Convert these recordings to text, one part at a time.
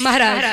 महाराज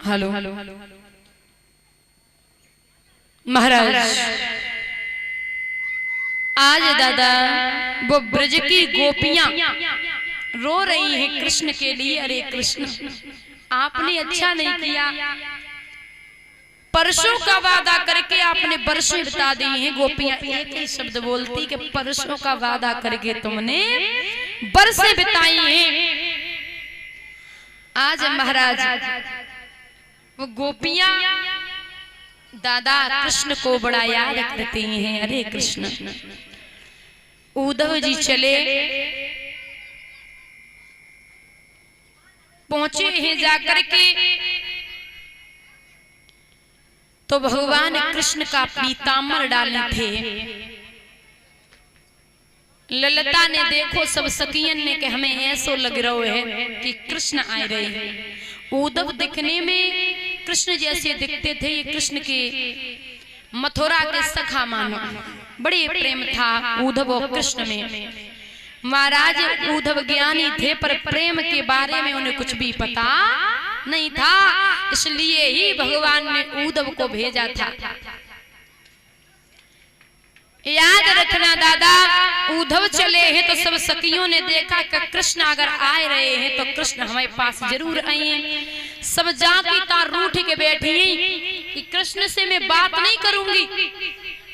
hello महाराज आज दादा वो ब्रज की गोपियां रो रही हैं कृष्ण के लिए। अरे कृष्ण, आपने अच्छा नहीं किया, परसों का वादा करके आपने बरसों बिता दी हैं। गोपियां एक ही शब्द बोलती कि परसों का वादा करके तुमने बरसें बिताई हैं। आज महाराज वो गोपियां दादा कृष्ण को बड़ा याद करती हैं। अरे कृष्ण, उद्धव जी चले पहुंचे हैं जाकर के तो भगवान कृष्ण का पीताम्बर डाले थे। ललिता ने देखो सब सखियन ने कि हमें ऐसो लग रहा है कि कृष्ण आए रहे हैं। उद्धव दिखने में कृष्ण जैसे दिखते थे। ये कृष्ण के मथुरा के सखा मानो, बड़े प्रेम था उद्धव और कृष्ण में। महाराज उद्धव ज्ञानी थे पर प्रेम के बारे में उन्हें कुछ भी पता नहीं था, इसलिए ही भगवान ने उद्धव को भेजा था। याद रखना दादा, उद्धव चले हैं तो सब सखियों ने देखा कि कृष्ण अगर आए रहे हैं तो कृष्ण हमारे पास जरूर आए। सब जाती तार रूठ के बैठी कि कृष्ण से मैं बात नहीं करूंगी,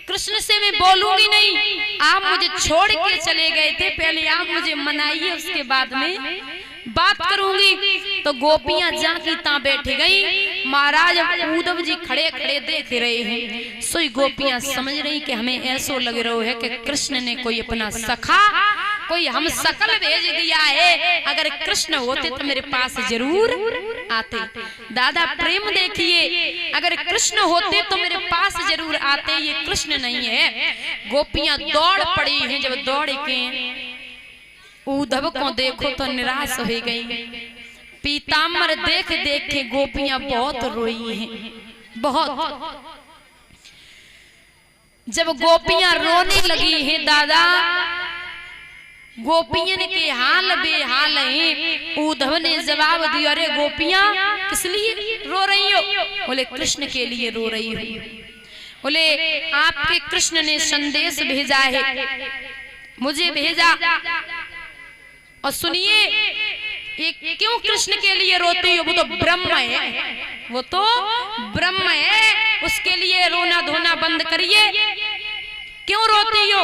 कृष्ण से मैं बोलूंगी नहीं। आप मुझे छोड़ के चले गए थे, पहले आप मुझे मनाइए, उसके बाद में बात करूंगी। तो गोपियां जाकी ता बैठ गई। महाराज उद्धव जी खड़े खड़े देख रहे हैं। सोई गोपियां समझ रही कि हमें ऐसो लग रहा है कि कृष्ण ने कोई अपना सखा, कोई हम सकल भेज दिया है। अगर कृष्ण होते तो मेरे पास जरूर आते। दादा प्रेम देखिए, अगर कृष्ण होते तो मेरे पास जरूर आते। ये कृष्ण नहीं है। गोपियां दौड़ पड़ी हैं। जब दौड़ के उद्धव को देखो तो निराश हो गई। पीताम्बर देख देख के गोपियां बहुत रोई हैं, बहुत। जब गोपियां रोने लगी हैं दादा, गोपियन के हाल बेहाल हैं। उद्धव ने जवाब दिया, अरे गोपियां किस लिए रो रही हो? बोले कृष्ण के लिए रो रही हो। बोले आपके कृष्ण ने संदेश भेजा है, मुझे भेजा। और सुनिए, ये क्यों कृष्ण के लिए रोती हो? वो तो ब्रह्म है, वो तो ब्रह्म है, उसके लिए रोना धोना बंद करिए। क्यों रोती हो?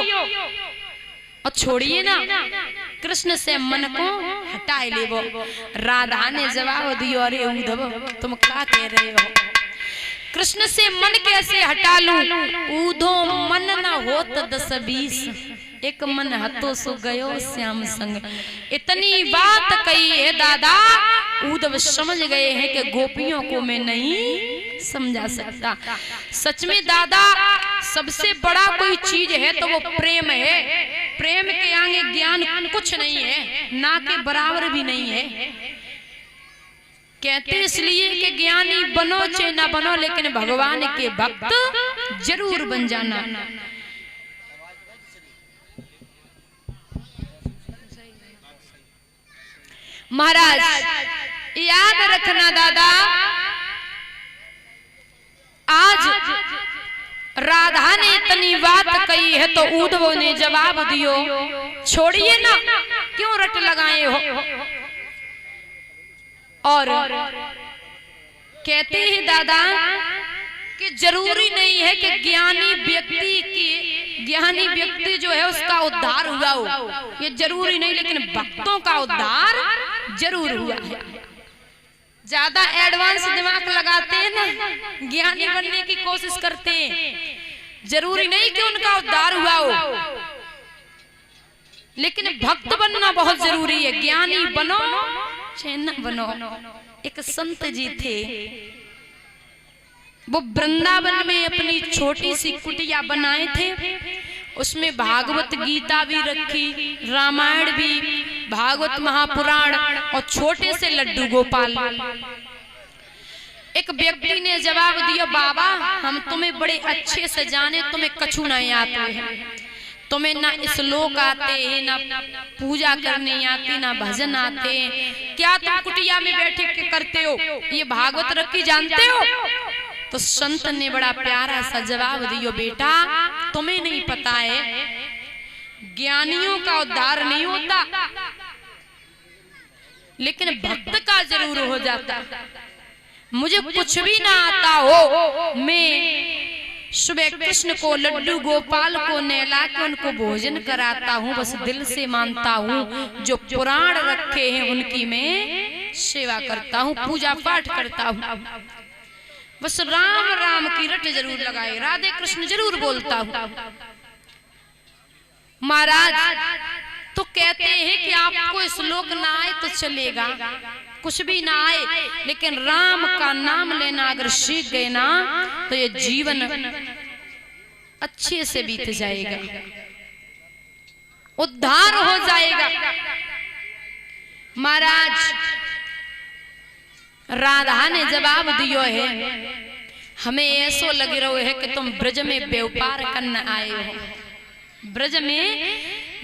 और छोड़िए ना, कृष्ण से मन को हटाए ले। वो राधा ने जवाब दिया, अरे उद्धव तुम क्या कह रहे हो? कृष्ण से मन कैसे हटा लूं? ऊधो मन न होत 10-20, एक मन हतो सो गयो श्याम संग। इतनी बात कही है दादा, उद्धव समझ गए हैं कि गोपियों को मैं नहीं समझा सकता। सच में दादा, सबसे बड़ा कोई चीज है तो वो प्रेम है। प्रेम के आगे ज्ञान कुछ नहीं है, ना के बराबर भी नहीं है। कहते इसलिए कि ज्ञानी बनो चाहे ना बनो, लेकिन भगवान के भक्त जरूर बन जाना। महाराज याद रखना दादा, आज राधा ने इतनी बात कही है तो उद्धव ने जवाब दियो, छोड़िए ना, क्यों रट लगाए हो। और कहते हैं दादा कि जरूरी नहीं है कि ज्ञानी व्यक्ति जो है उसका उद्धार हुआ हो, ये जरूरी नहीं, लेकिन भक्तों का उद्धार जरूर हुआ है। ज्यादा एडवांस दिमाग लगाते हैं ना, ज्ञानी बनने की कोशिश करते हैं, जरूरी नहीं कि उनका उद्धार हुआ हो, लेकिन भक्त बनना बहुत जरूरी है। ज्ञानी बनो चाहे न बनो। एक संत जी थे, वो वृंदावन में अपनी छोटी सी कुटिया बनाए थे, उसमें भागवत गीता भी रखी, रामायण भी, भागवत महापुराण और छोटे से लड्डू गोपाल। एक व्यक्ति ने जवाब दिया, बाबा हम तुम्हें बड़े अच्छे से जाने, तुम्हें कछु नहीं आते हैं, तुम्हें ना श्लोक आते हैं, ना पूजा करने आती, ना भजन आते, क्या तुम कुटिया में बैठे के करते हो, ये भागवत रखी जानते हो। तो संत ने बड़ा प्यारा सा जवाब दियो, बेटा तुम्हें नहीं पता है, ज्ञानियों का उद्धार नहीं होता, लेकिन भक्त का जरूर हो जाता। मुझे कुछ भी ना आता हो, मैं सुबह कृष्ण को, लड्डू गोपाल को नहला के उनको भोजन कराता हूँ, बस दिल से मानता हूँ, जो पुराण रखे हैं उनकी मैं सेवा करता हूँ, पूजा पाठ करता हूँ, बस राम राम की रट जरूर लगाए, राधे कृष्ण जरूर बोलता हूँ। महाराज तो कहते हैं कि आपको श्लोक ना आए तो चलेगा, कुछ भी ना आए, लेकिन राम का नाम लेना अगर सीख गए ना तो ये जीवन अच्छे से बीत जाएगा, उद्धार हो जाएगा। महाराज राधा ने जवाब दियो है, हमें ऐसो लग रहा है कि तुम ब्रज में व्यापार करने आए हो, ब्रज में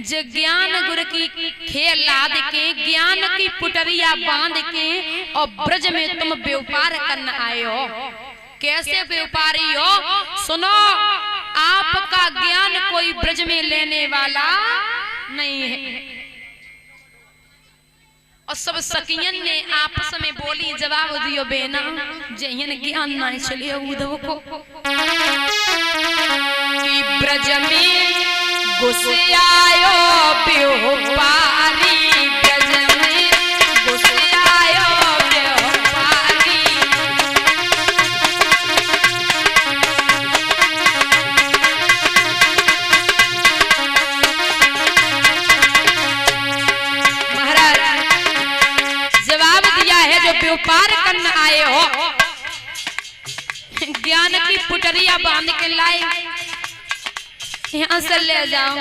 जो ज्ञान गुरु की खेल लाद के, ज्ञान की पुटरिया बांध के, और ब्रज में तुम व्यापार करने आए हो। कैसे व्यापारी हो? सुनो, आपका ज्ञान कोई ब्रज में लेने वाला नहीं है। और सब सखियन ने आपस में बोली, जवाब दियो बेना, जहिन ज्ञान ना चले उद्धव को, कि ब्रज में घुस आयो व्यापारी, ब्रज में घुस आयो व्यापारी। महाराज जवाब दिया है, जो व्यापार करने आए हो, ज्ञान की पुटरिया बांध के लाए, यहाँ से ले जाऊं,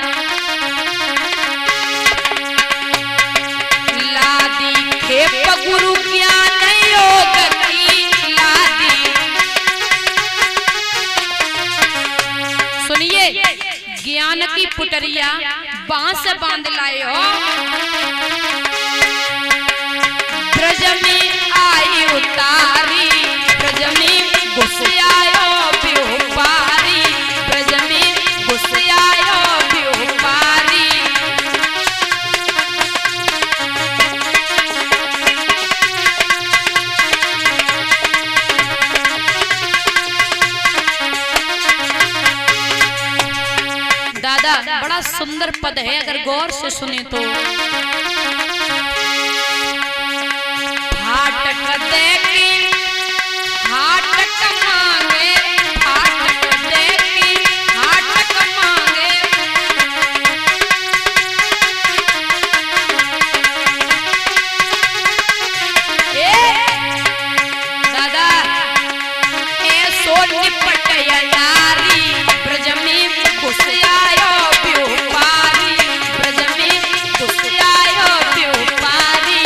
लादी खेप गुरु ज्ञान योग की लादी। सुनिए, ज्ञान की पुटरिया बांस बांध लाए हो, ब्रज में आई उतारी, ब्रज में घुस आयो व्यापारी, ब्रज में घुस आयो व्यापारी। दादा बड़ा सुंदर पद है, अगर गौर से सुने तो, फाटक देखी फाटक मांगे, फाटक देखी फाटक मांगे, दादा ऐसो निपट यारी, ब्रज में घुस आयो व्यापारी, ब्रज में घुस आयो व्यापारी।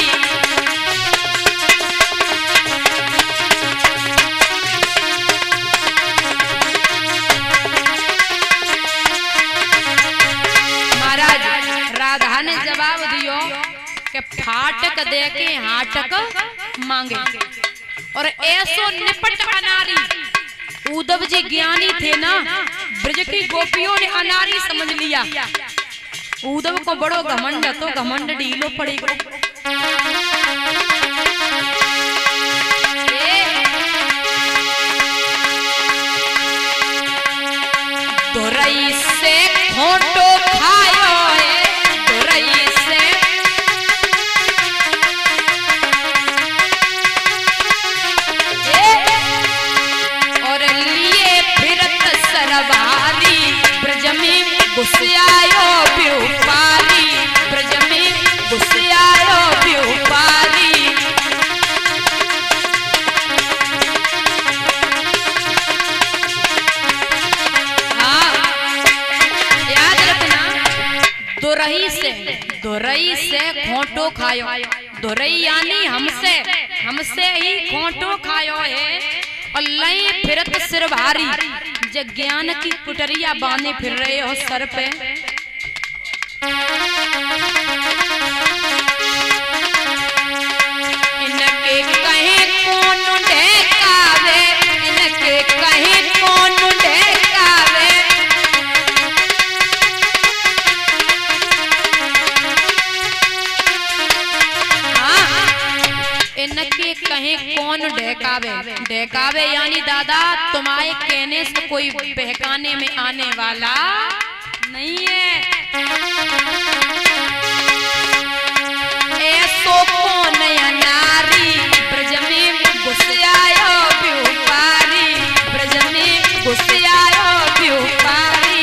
दे के हाटक मांगे। और ऐसो निपट अनारी, उद्धव जी ज्ञानी थे ना, ब्रज की गोपियों ने अनारी समझ लिया। उद्धव को बड़ो घमंड, तो घमंड ढीलो पड़ेगा। दोरई से खोटो खायो है, दोरई से और लिए फिरत सरवारी, ब्रज में घुस आयो व्यापारी, ब्रज में घुस आयो व्यापारी। दोरई से खोटो खायो, दोरई यानी हमसे, हमसे ही खोटो खायो है। और लई फिरत सिर भारी, जब ज्ञान की कुटरिया बांधे फिर रहे हो सर पे। इनके कहे कौन ढेकावे, इनके कहे कौन ढेकावे। इनके कहे कौन ढेकावे, ढेकावे यानी दादा तुम्हारे कहने से कोई बहकाने में आने वाला नहीं है। ऐसो कौन नारी, ब्रज में घुस आयो व्यापारी, ब्रज में घुस आयो व्यापारी।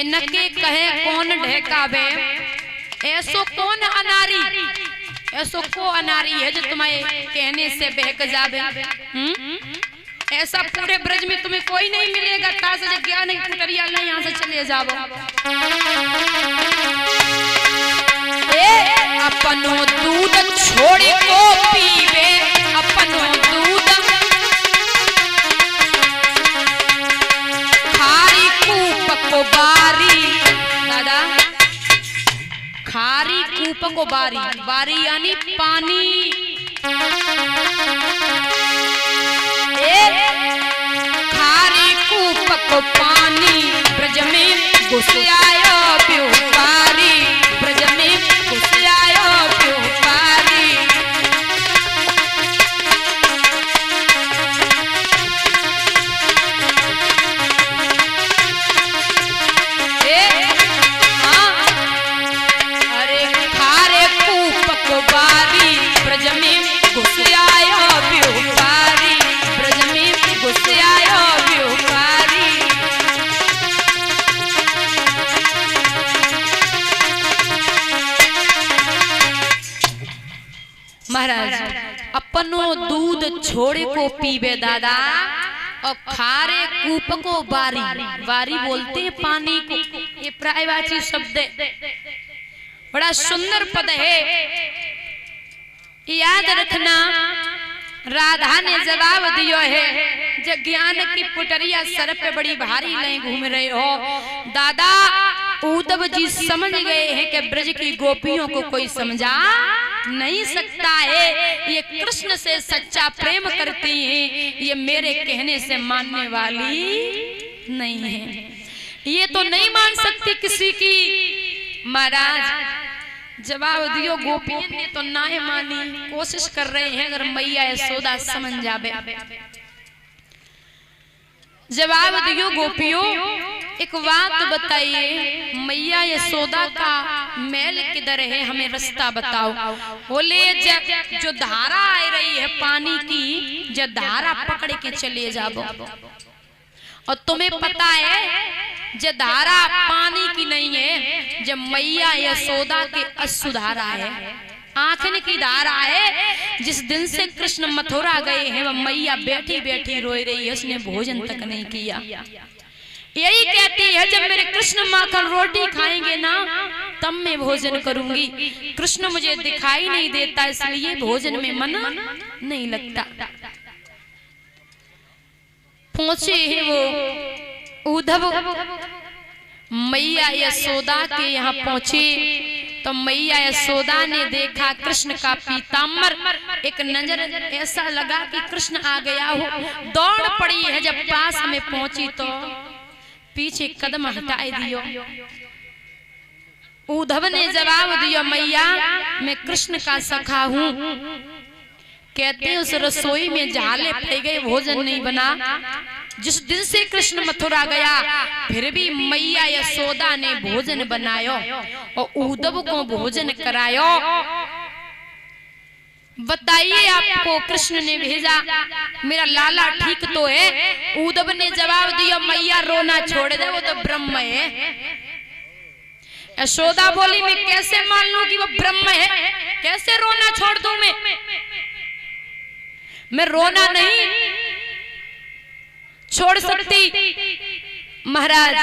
इनके कहे कौन ढेकावे, ऐसो कौन अनारी, ऐसो को अनारी है जो तुम्हारे कहने से बहक जावे। ऐसा पूरे ब्रज में तुम्हें कोई नहीं मिलेगा, तास ज्ञान की कुटरिया नहीं, यहाँ से चले जाओ। अपनो दूध छोड़ को पीवे, अपनो दूध खारी कूप को बारी, दादा खारी कूप को बारी, बारी यानी पानी। खारी कूप को पानी, ब्रज में घुस आयो व्यापारी, ब्रज में घुस आयो व्यापारी। अरे खारे कूप को बारी, ब्रज में घुस आयो व्यापारी, ब्रज में घुस आयो व्यापारी। महाराज अपनो दूध छोड़े को पीवे दादा, और खारे कूप को बारी, बारी बोलते हैं पानी को, ये प्रायवाची शब्द है, बड़ा सुंदर पद है, याद रखना। राधा ने जवाब दियो है जब ज्ञान की पुटरिया सर पे बड़ी भारी ले घूम रहे हो। दादा उद्धव जी समझ गए हैं कि ब्रज की गोपियों को कोई समझा नहीं सकता है, ये कृष्ण से सच्चा प्रेम करती हैं, ये मेरे कहने से मानने वाली नहीं है, ये तो नहीं मान सकती किसी की। महाराज जवाब दियो, गोपियों ने तो ना मानी, कोशिश कर रहे हैं अगर मैया यशोदा समझ जावे। जवाब दियो गोपियों, एक बात बताइए, मैया यशोदा का महल किधर है, हमें रास्ता बताओ। बोले जो धारा आ रही है पानी की, जो धारा पकड़ के चले जाओ। और तुम्हें पता है जो धारा पानी की नहीं है, जब मैया यशोदा के अश्रुधारा है, आंखन की धारा है। जिस दिन से कृष्ण मथुरा गए हैं वह मैया बैठी बैठी रोई रही है, उसने भोजन तक नहीं किया। यही कहती है जब मेरे कृष्ण माखन रोटी खाएंगे ना तब मैं भोजन करूंगी, कृष्ण मुझे दिखाई नहीं देता इसलिए भोजन में मन नहीं लगता। पहुंचे हैं वो उद्धव, मैया यशोदा के यहाँ पहुंचे तो मैया यशोदा ने देखा कृष्ण का पीताम्बर, एक नजर ऐसा लगा कि कृष्ण आ गया हो, दौड़ पड़ी है। जब पास में पहुंची तो पीछे कदम हटाए दियो। उद्धव ने जवाब दिया, मैया मैं कृष्ण का सखा हूँ। कहते उस रसोई में झाले पड़ गए, भोजन नहीं बना। जिस दिन से कृष्ण मथुरा गया फिर भी मैया यशोदा ने भोजन बनायो और उद्धव को भोजन करायो। बताइए आपको कृष्ण ने भेजा, मेरा लाला ठीक तो है। उद्धव ने जवाब दिया, मैया रोना छोड़ दे, वो तो ब्रह्म है। यशोदा बोली, मैं कैसे मान लूं कि वो ब्रह्म है, कैसे रोना छोड़ दूं मैं रोना नहीं छोड़ सकती। महाराज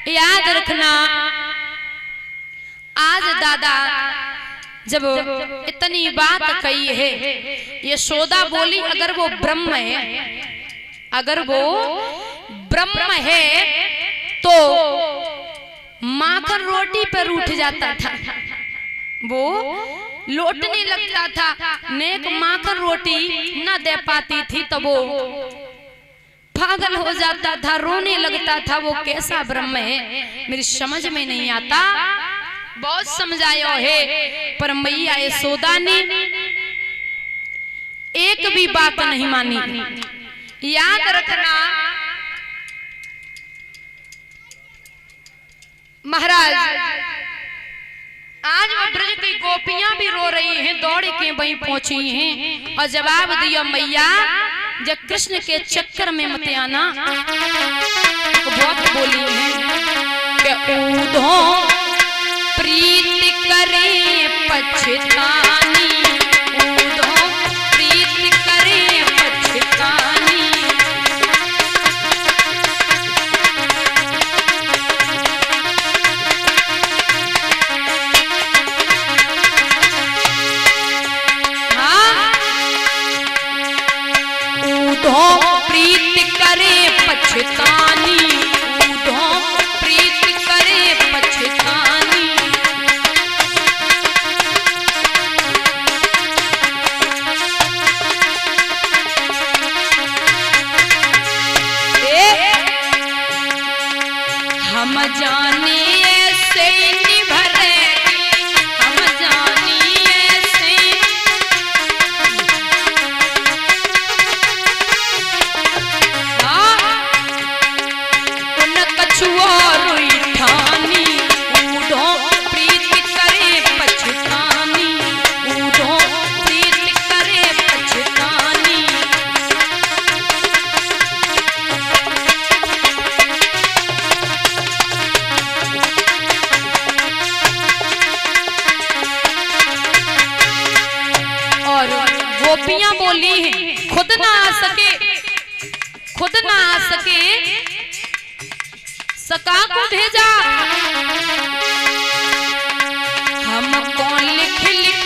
याद रखना, आज दादा जब इतनी बात कही है, यशोदा बोली अगर वो ब्रह्म है, अगर वो ब्रह्म है तो माखन रोटी पर उठ जाता था, वो लौटने लगता था, नेक माखन रोटी न दे पाती थी तो वो पागल हो जाता था, रोने लगता था। वो कैसा ब्रह्म है मेरी समझ में नहीं आता। बहुत समझायो है पर मैया यशोदा ने एक भी बात नहीं मानी। याद रखना महाराज, आज वो ब्रज की गोपियां भी रो रही हैं, दौड़ के वहीं पहुंची हैं और जवाब दिया, मैया जब कृष्ण के चक्कर में मत आना। तो बहुत बोली है कि उद्धव प्रीति करे पछतानी, उद्धव प्रीति करे पछतानी। उद्धव प्रीति करे पछतानी, उद्धव प्रीति करे पछतानी। हम जाने ऐसे निभरेगी, हम जानी ऐसे, उन कछुआ रुई ठानी, उद्धव प्रीति करे पछतानी, उद्धव प्रीति करे पछतानी। और गोपियां बोली हैं, खुद ना आ सके, खुद ना आ सके, सका को भेजा। हम कौन लिख लिख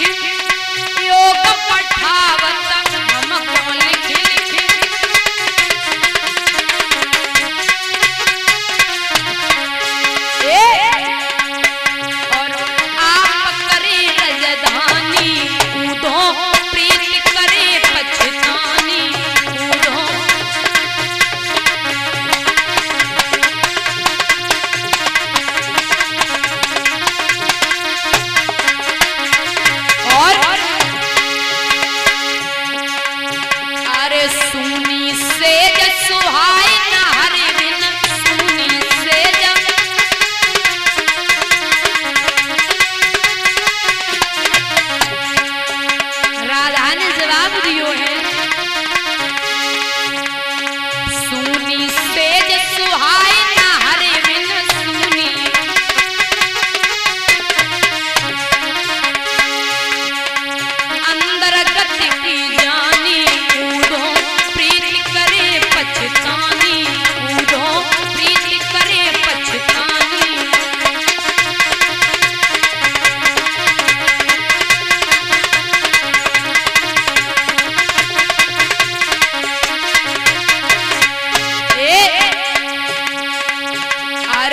योग पठावत, हम कौन लिख लिख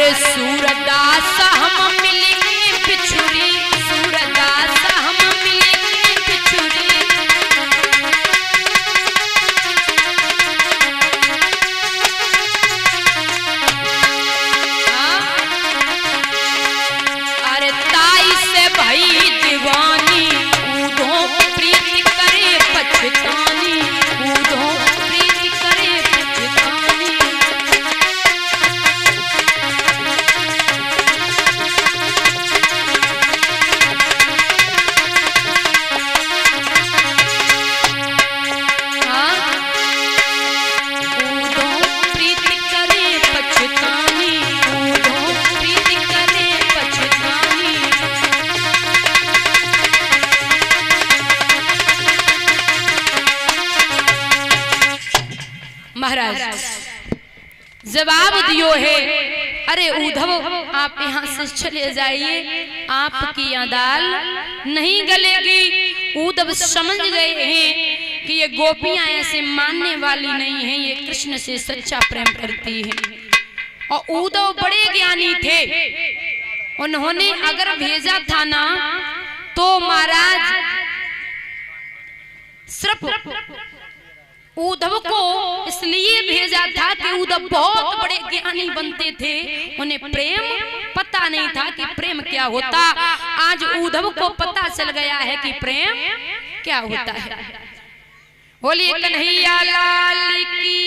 अरे सूरदास हम मिलेंगे बिछुड़ी, सूरदास हम मिलेंगे बिछुड़ी। अरे ताई से भाई दीवानी, ऊधों प्रीति करे पछतानी, ऊधों प्रीति करे पछतानी। महाराज जवाब दियो है, अरे उद्धव आप यहाँ से चले जाइए, आपकी यहाँ दाल नहीं गलेगी। उद्धव समझ गए हैं कि ये गोपियां ऐसे मानने वाली नहीं हैं, ये कृष्ण से सच्चा प्रेम करती हैं। और उद्धव बड़े ज्ञानी थे, उन्होंने अगर भेजा था ना तो महाराज सिर्फ उद्धव को इसलिए भेजा था कि उद्धव बहुत बड़े ज्ञानी बनते थे, उन्हें प्रेम पता नहीं था कि प्रेम क्या होता। आज उद्धव को पता चल गया है कि प्रेम क्या होता है। बोलिए कन्हैया लाल की,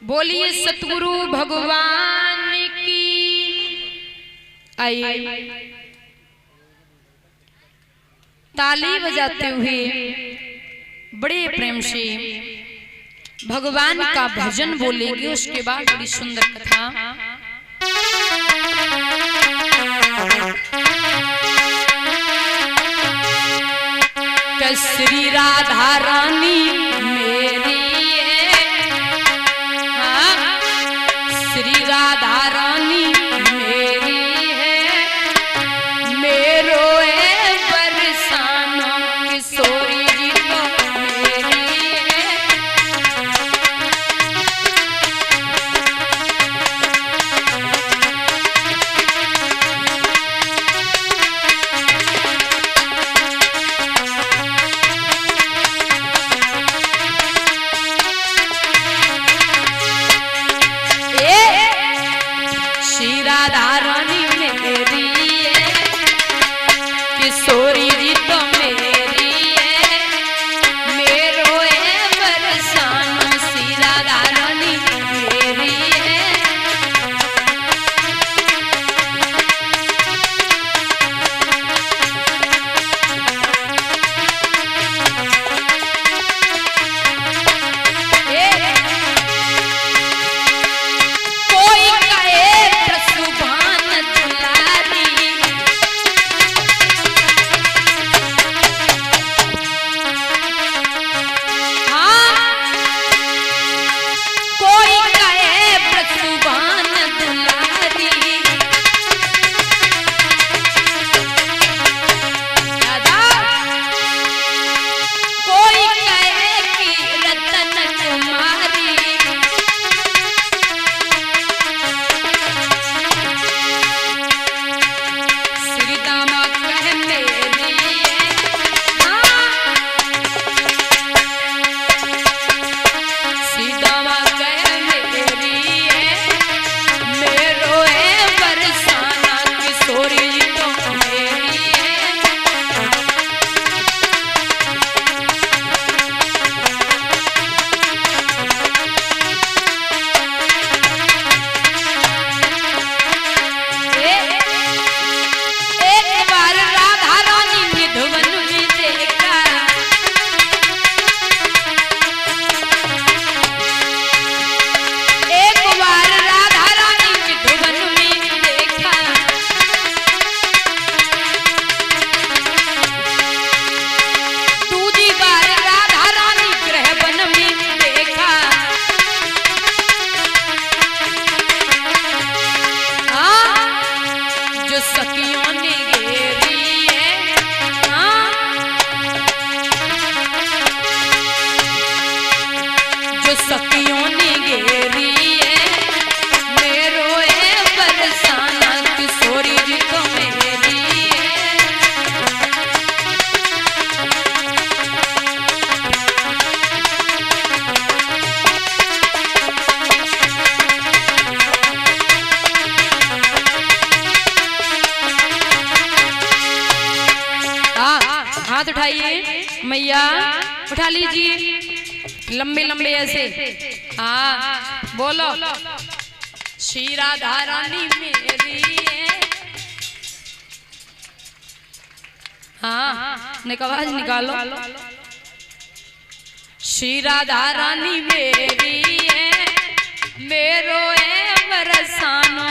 बोलिए सतगुरु भगवान की। आइए ताली बजाते हुए बड़े प्रेम से भगवान का भजन बोलेंगे, उसके बाद बड़ी सुंदर कथा। श्री राधा रानी मेरी है, हाँ श्री राधा रानी मेरी है, मेरो सोरी जी तो मेरी है। श्री राधा रानी मेरी है, किशोरी जी तो मेरी उठाइए मैया, उठा लीजिए लंबे लंबे ऐसे। हाँ बोलो, श्री राधा रानी मेरी है। हाँ आवाज निकालो। श्री राधा रानी मेरी है, मेरो है बरसानो।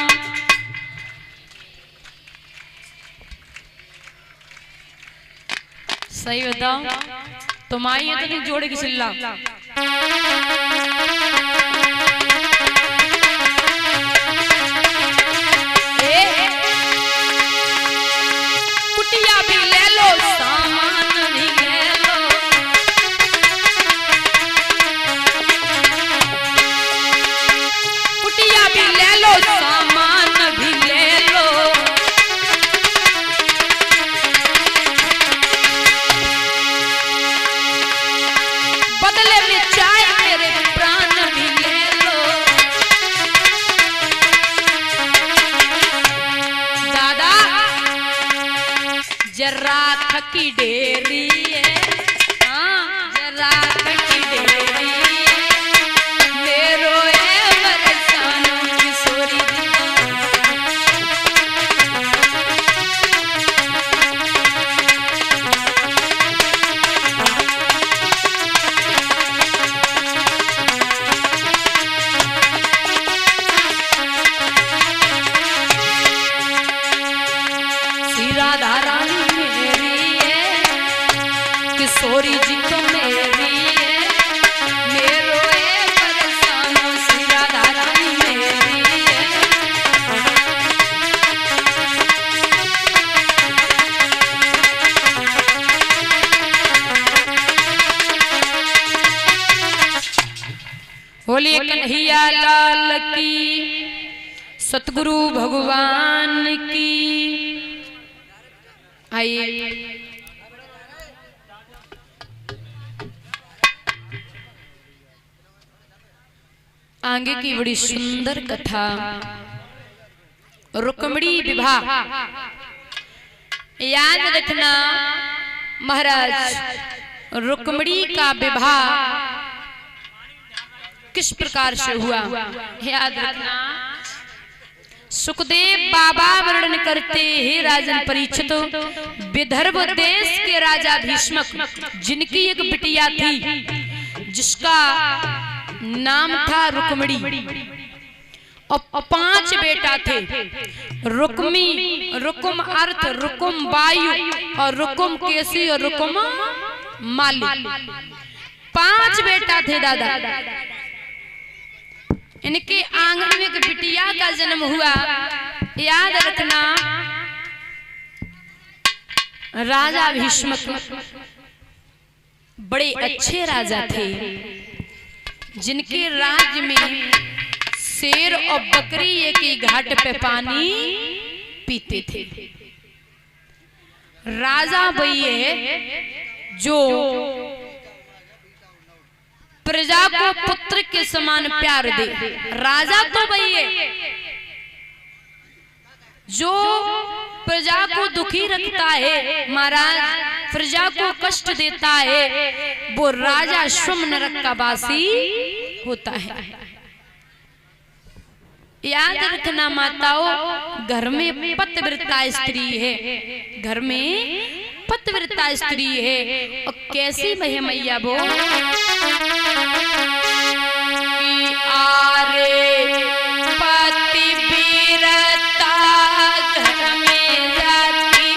सही बताओ, तुम आई है तो नहीं जोड़े की चिल्ला। कुटिया भी ले लो, सामान भी ले लो, कुटिया भी ले लो, सामान भी ले लो। बदले में चाय मेरे प्राण भी ले लो। दादा जरा थकी डेरी है, हाँ जरा थकी डेरी है, मेरो है बरसानो किशोरी राधा रानी मेरी है, किशोरी जी तो मेरी है, मेरो है बरसानो। श्री राधा रानी मेरी है। बोलिए कन्हैया लाल की, सतगुरु भगवान की। आइए आगे की बड़ी सुंदर कथा, रुक्मिणी विवाह। याद रखना महाराज, रुक्मिणी का विवाह किस प्रकार से हुआ याद रखना। सुखदेव बाबा वर्णन करते हैं, राजन परीक्षित विदर्भ देश के राजा भीष्मक, जिनकी एक बिटिया थी जिसका नाम था रुक्मिणी, और 5 बेटा थे। रुक्मी, रुकुम अर्थ, रुकुम वायु, और रुकुम केसी, और रुकुम माली। 5 बेटा थे दादा। इनके आंगन में एक बिटिया का जन्म हुआ। याद रखना राजा भीष्मक बड़े अच्छे राजा थे, जिनके राज्य में शेर और बकरी एक ही घाट पे पानी पीते थे। राजा भैये जो प्रजा को पुत्र के समान प्यार दे, राजा तो भैये जो प्रजा को दुखी रखता है, महाराज प्रजा को कष्ट देता है, वो राजा श्रम नरक का वासी होता है। याद रखना माताओं, घर में पतिव्रता स्त्री है, घर में पतिव्रता स्त्री है। और कैसी मैया वो आरे पतिव्रता घर में जाती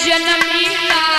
जनमी लाल